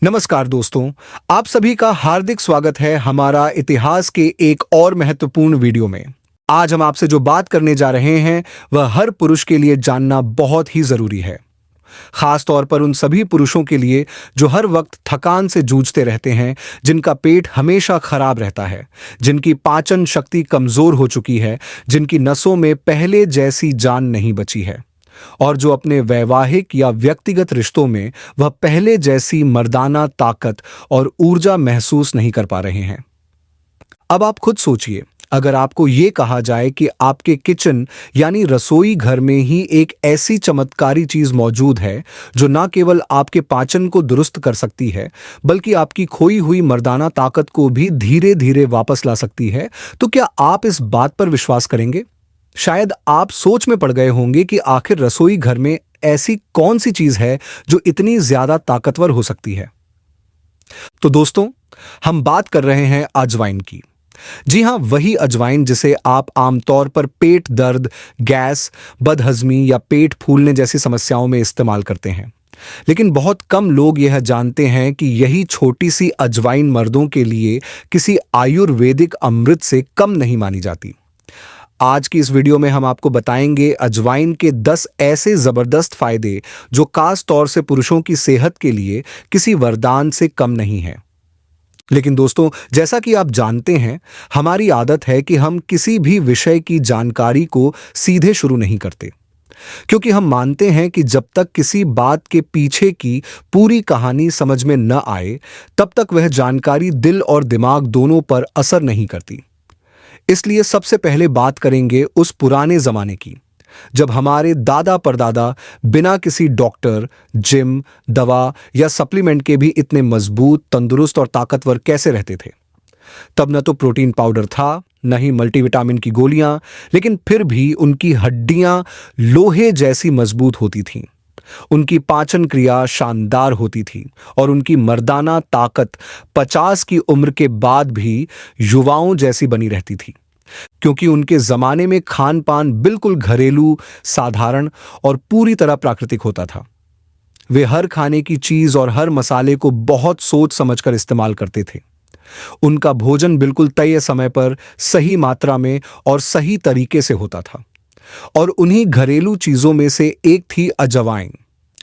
नमस्कार दोस्तों, आप सभी का हार्दिक स्वागत है हमारा इतिहास के एक और महत्वपूर्ण वीडियो में। आज हम आपसे जो बात करने जा रहे हैं वह हर पुरुष के लिए जानना बहुत ही जरूरी है। खास तौर पर उन सभी पुरुषों के लिए जो हर वक्त थकान से जूझते रहते हैं, जिनका पेट हमेशा खराब रहता है, जिनकी पाचन शक्ति कमजोर हो चुकी है, जिनकी नसों में पहले जैसी जान नहीं बची है और जो अपने वैवाहिक या व्यक्तिगत रिश्तों में वह पहले जैसी मर्दाना ताकत और ऊर्जा महसूस नहीं कर पा रहे हैं। अब आप खुद सोचिए, अगर आपको ये कहा जाए कि आपके किचन यानी रसोई घर में ही एक ऐसी चमत्कारी चीज मौजूद है जो न केवल आपके पाचन को दुरुस्त कर सकती है बल्कि आपकी खोई हुई मर्दाना ताकत को भी धीरे धीरे वापस ला सकती है, तो क्या आप इस बात पर विश्वास करेंगे? शायद आप सोच में पड़ गए होंगे कि आखिर रसोई घर में ऐसी कौन सी चीज है जो इतनी ज्यादा ताकतवर हो सकती है। तो दोस्तों, हम बात कर रहे हैं अजवाइन की। जी हां, वही अजवाइन जिसे आप आमतौर पर पेट दर्द, गैस, बदहजमी या पेट फूलने जैसी समस्याओं में इस्तेमाल करते हैं। लेकिन बहुत कम लोग यह जानते हैं कि यही छोटी सी अजवाइन मर्दों के लिए किसी आयुर्वेदिक अमृत से कम नहीं मानी जाती। आज की इस वीडियो में हम आपको बताएंगे अजवाइन के 10 ऐसे जबरदस्त फायदे जो खास तौर से पुरुषों की सेहत के लिए किसी वरदान से कम नहीं है। लेकिन दोस्तों, जैसा कि आप जानते हैं, हमारी आदत है कि हम किसी भी विषय की जानकारी को सीधे शुरू नहीं करते, क्योंकि हम मानते हैं कि जब तक किसी बात के पीछे की पूरी कहानी समझ में न आए, तब तक वह जानकारी दिल और दिमाग दोनों पर असर नहीं करती। इसलिए सबसे पहले बात करेंगे उस पुराने जमाने की, जब हमारे दादा परदादा बिना किसी डॉक्टर, जिम, दवा या सप्लीमेंट के भी इतने मजबूत, तंदुरुस्त और ताकतवर कैसे रहते थे। तब न तो प्रोटीन पाउडर था, न ही मल्टीविटामिन की गोलियां, लेकिन फिर भी उनकी हड्डियां लोहे जैसी मजबूत होती थीं। उनकी पाचन क्रिया शानदार होती थी और उनकी मर्दाना ताकत 50 की उम्र के बाद भी युवाओं जैसी बनी रहती थी, क्योंकि उनके जमाने में खान पान बिल्कुल घरेलू, साधारण और पूरी तरह प्राकृतिक होता था। वे हर खाने की चीज और हर मसाले को बहुत सोच समझकर इस्तेमाल करते थे। उनका भोजन बिल्कुल तय समय पर, सही मात्रा में और सही तरीके से होता था। और उन्हीं घरेलू चीजों में से एक थी अजवाइन,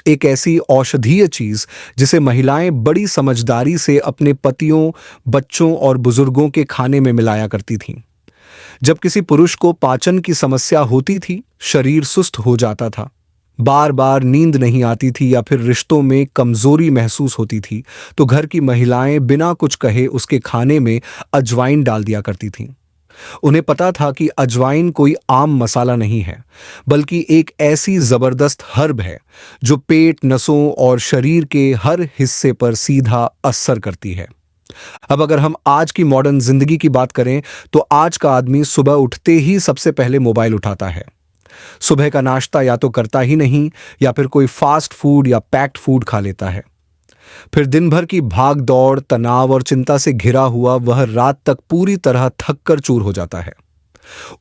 एक ऐसी औषधीय चीज जिसे महिलाएं बड़ी समझदारी से अपने पतियों, बच्चों और बुजुर्गों के खाने में मिलाया करती थीं। जब किसी पुरुष को पाचन की समस्या होती थी, शरीर सुस्त हो जाता था, बार बार नींद नहीं आती थी या फिर रिश्तों में कमजोरी महसूस होती थी, तो घर की महिलाएं बिना कुछ कहे उसके खाने में अजवाइन डाल दिया करती थीं। उन्हें पता था कि अजवाइन कोई आम मसाला नहीं है, बल्कि एक ऐसी जबरदस्त हर्ब है जो पेट, नसों और शरीर के हर हिस्से पर सीधा असर करती है। अब अगर हम आज की मॉडर्न जिंदगी की बात करें, तो आज का आदमी सुबह उठते ही सबसे पहले मोबाइल उठाता है। सुबह का नाश्ता या तो करता ही नहीं या फिर कोई फास्ट फूड या पैक्ड फूड खा लेता है। फिर दिन भर की भाग दौड़, तनाव और चिंता से घिरा हुआ वह रात तक पूरी तरह थक कर चूर हो जाता है।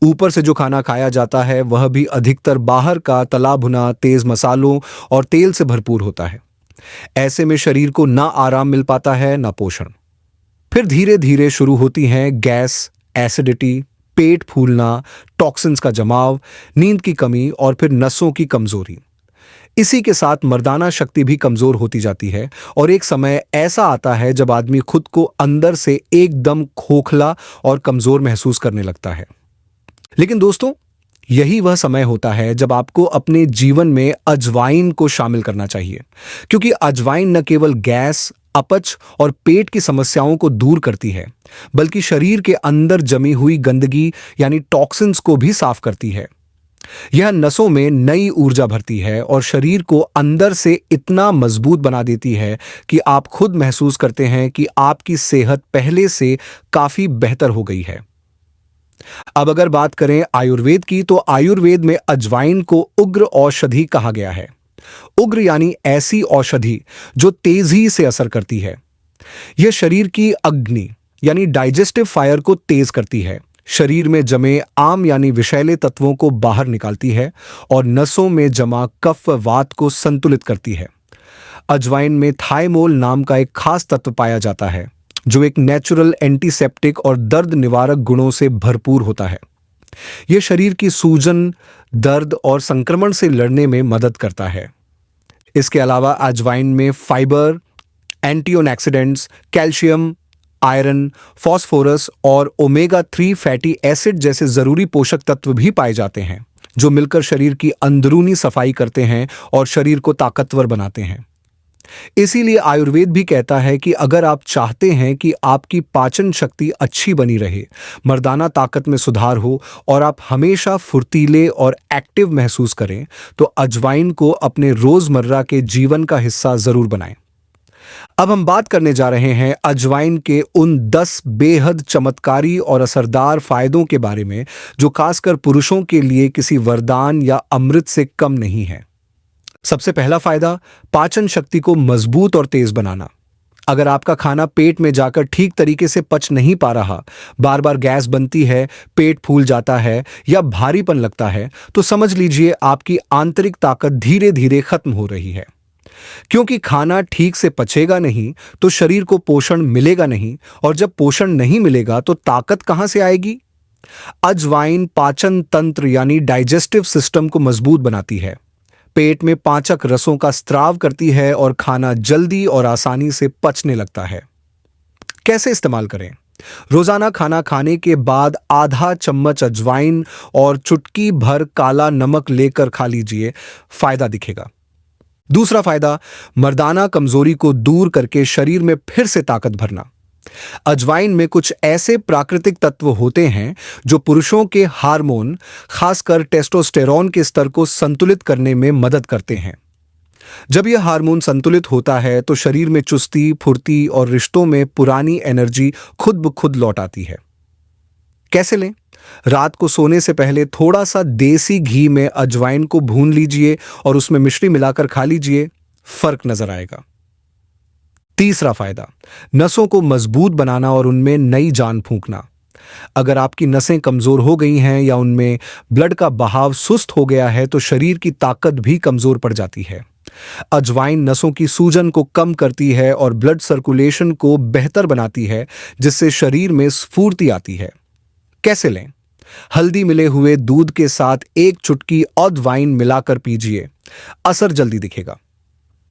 ऊपर से जो खाना खाया जाता है वह भी अधिकतर बाहर का, तला भुना, तेज मसालों और तेल से भरपूर होता है। ऐसे में शरीर को ना आराम मिल पाता है, ना पोषण। फिर धीरे धीरे शुरू होती हैं गैस, एसिडिटी, पेट फूलना, टॉक्सिन्स का जमाव, नींद की कमी और फिर नसों की कमजोरी। इसी के साथ मर्दाना शक्ति भी कमजोर होती जाती है और एक समय ऐसा आता है जब आदमी खुद को अंदर से एकदम खोखला और कमजोर महसूस करने लगता है। लेकिन दोस्तों, यही वह समय होता है जब आपको अपने जीवन में अजवाइन को शामिल करना चाहिए, क्योंकि अजवाइन न केवल गैस, अपच और पेट की समस्याओं को दूर करती है, बल्कि शरीर के अंदर जमी हुई गंदगी यानी टॉक्सिन्स को भी साफ करती है। यह नसों में नई ऊर्जा भरती है और शरीर को अंदर से इतना मजबूत बना देती है कि आप खुद महसूस करते हैं कि आपकी सेहत पहले से काफी बेहतर हो गई है। अब अगर बात करें आयुर्वेद की, तो आयुर्वेद में अजवाइन को उग्र औषधि कहा गया है। उग्र यानी ऐसी औषधि जो तेजी से असर करती है। यह शरीर की अग्नि यानी डाइजेस्टिव फायर को तेज करती है, शरीर में जमे आम यानी विषैले तत्वों को बाहर निकालती है और नसों में जमा कफ व वात को संतुलित करती है। अजवाइन में थाइमोल नाम का एक खास तत्व पाया जाता है जो एक नेचुरल एंटीसेप्टिक और दर्द निवारक गुणों से भरपूर होता है। यह शरीर की सूजन, दर्द और संक्रमण से लड़ने में मदद करता है। इसके अलावा अजवाइन में fibre, antioxidants, calcium, iron, phosphorus और ओमेगा 3 फैटी एसिड जैसे जरूरी पोषक तत्व भी पाए जाते हैं जो मिलकर शरीर की अंदरूनी सफाई करते हैं और शरीर को ताकतवर बनाते हैं। इसीलिए आयुर्वेद भी कहता है कि अगर आप चाहते हैं कि आपकी पाचन शक्ति अच्छी बनी रहे, मर्दाना ताकत में सुधार हो और आप हमेशा फुर्तीले और एक्टिव महसूस करें, तो अजवाइन को अपने रोजमर्रा के जीवन का हिस्सा जरूर बनाएं। अब हम बात करने जा रहे हैं अजवाइन के उन 10 बेहद चमत्कारी और असरदार फायदों के बारे में जो खासकर पुरुषों के लिए किसी वरदान या अमृत से कम नहीं है। सबसे पहला फायदा, पाचन शक्ति को मजबूत और तेज बनाना। अगर आपका खाना पेट में जाकर ठीक तरीके से पच नहीं पा रहा, बार बार गैस बनती है, पेट फूल जाता है या भारीपन लगता है, तो समझ लीजिए आपकी आंतरिक ताकत धीरे धीरे खत्म हो रही है। क्योंकि खाना ठीक से पचेगा नहीं तो शरीर को पोषण मिलेगा नहीं, और जब पोषण नहीं मिलेगा तो ताकत कहां से आएगी? अजवाइन पाचन तंत्र यानी डाइजेस्टिव सिस्टम को मजबूत बनाती है, पेट में पाचक रसों का स्त्राव करती है और खाना जल्दी और आसानी से पचने लगता है। कैसे इस्तेमाल करें? रोजाना खाना खाने के बाद आधा चम्मच अजवाइन और चुटकी भर काला नमक लेकर खा लीजिए, फायदा दिखेगा। दूसरा फायदा, मर्दाना कमजोरी को दूर करके शरीर में फिर से ताकत भरना। अजवाइन में कुछ ऐसे प्राकृतिक तत्व होते हैं जो पुरुषों के हार्मोन, खासकर टेस्टोस्टेरोन के स्तर को संतुलित करने में मदद करते हैं। जब यह हार्मोन संतुलित होता है तो शरीर में चुस्ती, फुर्ती और रिश्तों में पुरानी एनर्जी खुद ब खुद लौट आती है। कैसे लें? रात को सोने से पहले थोड़ा सा देसी घी में अजवाइन को भून लीजिए और उसमें मिश्री मिलाकर खा लीजिए, फर्क नजर आएगा। तीसरा फायदा, नसों को मजबूत बनाना और उनमें नई जान फूंकना। अगर आपकी नसें कमजोर हो गई हैं या उनमें ब्लड का बहाव सुस्त हो गया है तो शरीर की ताकत भी कमजोर पड़ जाती है। अजवाइन नसों की सूजन को कम करती है और ब्लड सर्कुलेशन को बेहतर बनाती है, जिससे शरीर में स्फूर्ति आती है। कैसे लें? हल्दी मिले हुए दूध के साथ एक चुटकी अजवाइन मिलाकर पीजिए, असर जल्दी दिखेगा।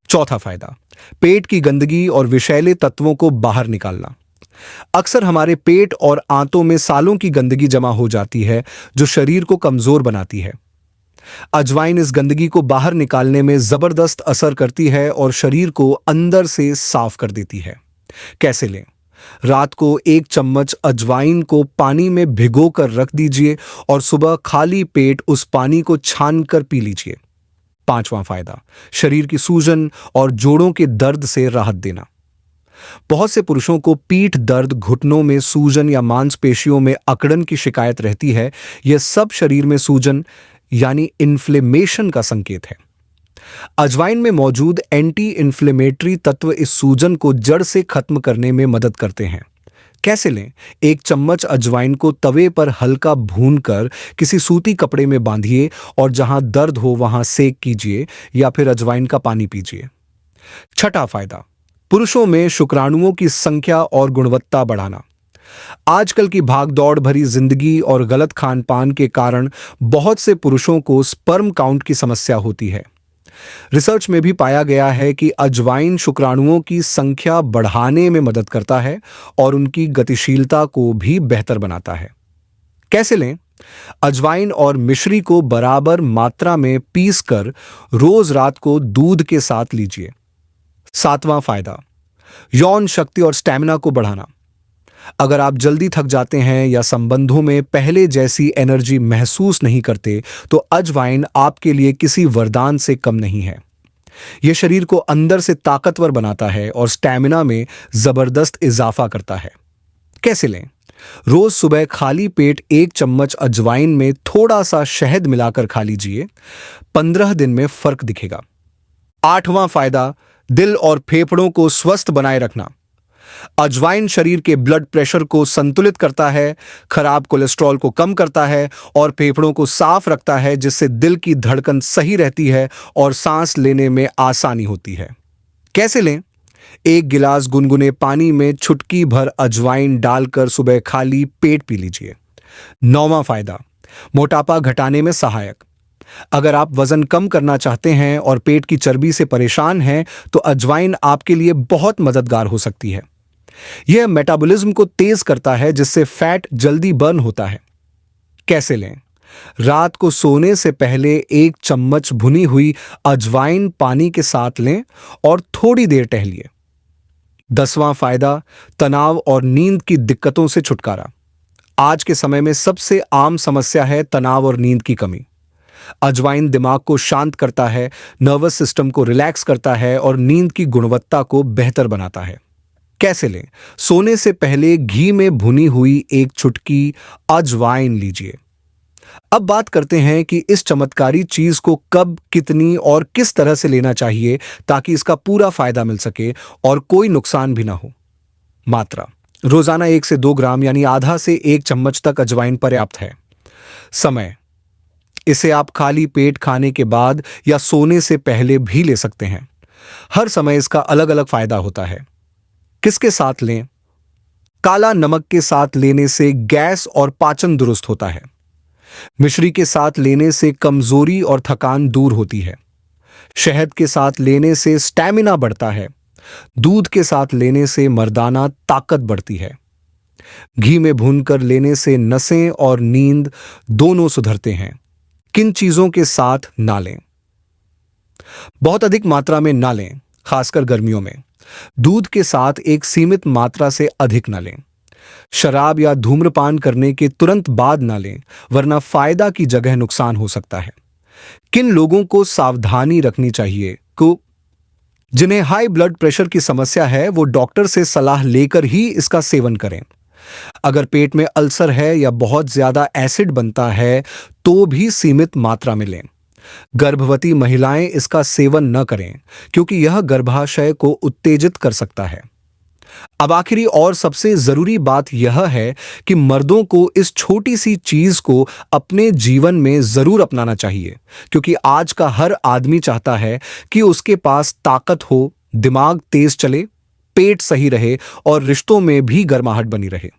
चौथा फायदा, पेट की गंदगी और विषैले तत्वों को बाहर निकालना। अक्सर हमारे पेट और आंतों में सालों की गंदगी जमा हो जाती है जो शरीर को कमजोर बनाती है। अजवाइन इस गंदगी को बाहर निकालने में जबरदस्त असर करती है और शरीर को अंदर से साफ कर देती है। कैसे लें? रात को एक चम्मच अजवाइन को पानी में भिगो कर रख दीजिए और सुबह खाली पेट उस पानी को छानकर पी लीजिए। पांचवां फायदा, शरीर की सूजन और जोड़ों के दर्द से राहत देना। बहुत से पुरुषों को पीठ दर्द, घुटनों में सूजन या मांसपेशियों में अकड़न की शिकायत रहती है। यह सब शरीर में सूजन यानी इन्फ्लेमेशन का संकेत है। अजवाइन में मौजूद एंटी इन्फ्लेमेटरी तत्व इस सूजन को जड़ से खत्म करने में मदद करते हैं। कैसे लें? एक चम्मच अजवाइन को तवे पर हल्का भूनकर किसी सूती कपड़े में बांधिए और जहां दर्द हो वहां सेक कीजिए या फिर अजवाइन का पानी पीजिए। छठा फायदा, पुरुषों में शुक्राणुओं की संख्या और गुणवत्ता बढ़ाना। आजकल की भागदौड़ भरी जिंदगी और गलत खान पान के कारण बहुत से पुरुषों को स्पर्म काउंट की समस्या होती है। रिसर्च में भी पाया गया है कि अजवाइन शुक्राणुओं की संख्या बढ़ाने में मदद करता है और उनकी गतिशीलता को भी बेहतर बनाता है। कैसे लें? अजवाइन और मिश्री को बराबर मात्रा में पीसकर रोज रात को दूध के साथ लीजिए। सातवां फायदा, यौन शक्ति और स्टैमिना को बढ़ाना। अगर आप जल्दी थक जाते हैं या संबंधों में पहले जैसी एनर्जी महसूस नहीं करते तो अजवाइन आपके लिए किसी वरदान से कम नहीं है। यह शरीर को अंदर से ताकतवर बनाता है और स्टैमिना में जबरदस्त इजाफा करता है। कैसे लें? रोज सुबह खाली पेट एक चम्मच अजवाइन में थोड़ा सा शहद मिलाकर खा लीजिए, 15 दिन में फर्क दिखेगा। आठवां फायदा, दिल और फेफड़ों को स्वस्थ बनाए रखना। अजवाइन शरीर के ब्लड प्रेशर को संतुलित करता है, खराब कोलेस्ट्रॉल को कम करता है और फेफड़ों को साफ रखता है, जिससे दिल की धड़कन सही रहती है और सांस लेने में आसानी होती है। कैसे लें? एक गिलास गुनगुने पानी में चुटकी भर अजवाइन डालकर सुबह खाली पेट पी लीजिए। 9वां फायदा, मोटापा घटाने में सहायक। अगर आप वजन कम करना चाहते हैं और पेट की चर्बी से परेशान हैं, तो अजवाइन आपके लिए बहुत मददगार हो सकती है। यह मेटाबॉलिज्म को तेज करता है, जिससे फैट जल्दी बर्न होता है। कैसे लें? रात को सोने से पहले 1 चम्मच भुनी हुई अजवाइन पानी के साथ लें और थोड़ी देर टहलिए। 10वां फायदा, तनाव और नींद की दिक्कतों से छुटकारा। आज के समय में सबसे आम समस्या है तनाव और नींद की कमी। अजवाइन दिमाग को शांत करता है, नर्वस सिस्टम को रिलैक्स करता है और नींद की गुणवत्ता को बेहतर बनाता है। कैसे लें? सोने से पहले घी में भुनी हुई 1 चुटकी अजवाइन लीजिए। अब बात करते हैं कि इस चमत्कारी चीज को कब, कितनी और किस तरह से लेना चाहिए ताकि इसका पूरा फायदा मिल सके और कोई नुकसान भी ना हो। मात्रा: रोजाना 1 से 2 ग्राम यानी आधा से 1 चम्मच तक अजवाइन पर्याप्त है। समय: इसे आप खाली पेट खाने के बाद या सोने से पहले भी ले सकते हैं। हर समय इसका अलग अलग फायदा होता है। किसके साथ लें? काला नमक के साथ लेने से गैस और पाचन दुरुस्त होता है। मिश्री के साथ लेने से कमजोरी और थकान दूर होती है। शहद के साथ लेने से स्टैमिना बढ़ता है। दूध के साथ लेने से मर्दाना ताकत बढ़ती है। घी में भूनकर लेने से नसें और नींद दोनों सुधरते हैं। किन चीजों के साथ ना लें? बहुत अधिक मात्रा में ना लें, खासकर गर्मियों में। दूध के साथ एक सीमित मात्रा से अधिक ना लें। शराब या धूम्रपान करने के तुरंत बाद ना लें, वरना फायदा की जगह नुकसान हो सकता है। किन लोगों को सावधानी रखनी चाहिए? जिन्हें हाई ब्लड प्रेशर की समस्या है, वो डॉक्टर से सलाह लेकर ही इसका सेवन करें। अगर पेट में अल्सर है या बहुत ज्यादा एसिड बनता है, तो भी सीमित मात्रा में लें। गर्भवती महिलाएं इसका सेवन न करें, क्योंकि यह गर्भाशय को उत्तेजित कर सकता है। अब आखिरी और सबसे जरूरी बात यह है कि मर्दों को इस छोटी सी चीज को अपने जीवन में जरूर अपनाना चाहिए, क्योंकि आज का हर आदमी चाहता है कि उसके पास ताकत हो, दिमाग तेज चले, पेट सही रहे और रिश्तों में भी गर्माहट बनी रहे।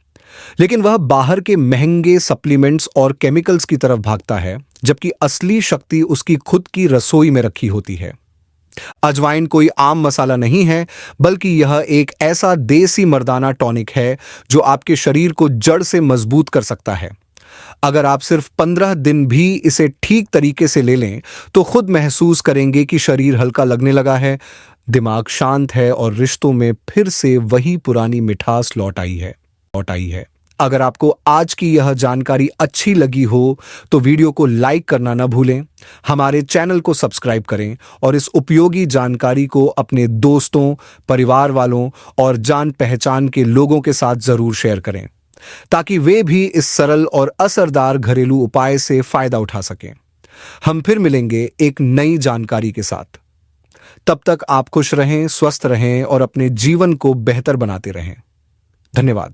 लेकिन वह बाहर के महंगे सप्लीमेंट्स और केमिकल्स की तरफ भागता है, जबकि असली शक्ति उसकी खुद की रसोई में रखी होती है। अजवाइन कोई आम मसाला नहीं है, बल्कि यह एक ऐसा देसी मर्दाना टॉनिक है जो आपके शरीर को जड़ से मजबूत कर सकता है। अगर आप सिर्फ 15 दिन भी इसे ठीक तरीके से ले लें, तो खुद महसूस करेंगे कि शरीर हल्का लगने लगा है, दिमाग शांत है और रिश्तों में फिर से वही पुरानी मिठास लौट आई है। अगर आपको आज की यह जानकारी अच्छी लगी हो, तो वीडियो को लाइक करना न भूलें, हमारे चैनल को सब्सक्राइब करें और इस उपयोगी जानकारी को अपने दोस्तों, परिवार वालों और जान पहचान के लोगों के साथ जरूर शेयर करें, ताकि वे भी इस सरल और असरदार घरेलू उपाय से फायदा उठा सकें। हम फिर मिलेंगे एक नई जानकारी के साथ। तब तक आप खुश रहें, स्वस्थ रहें और अपने जीवन को बेहतर बनाते रहें। धन्यवाद।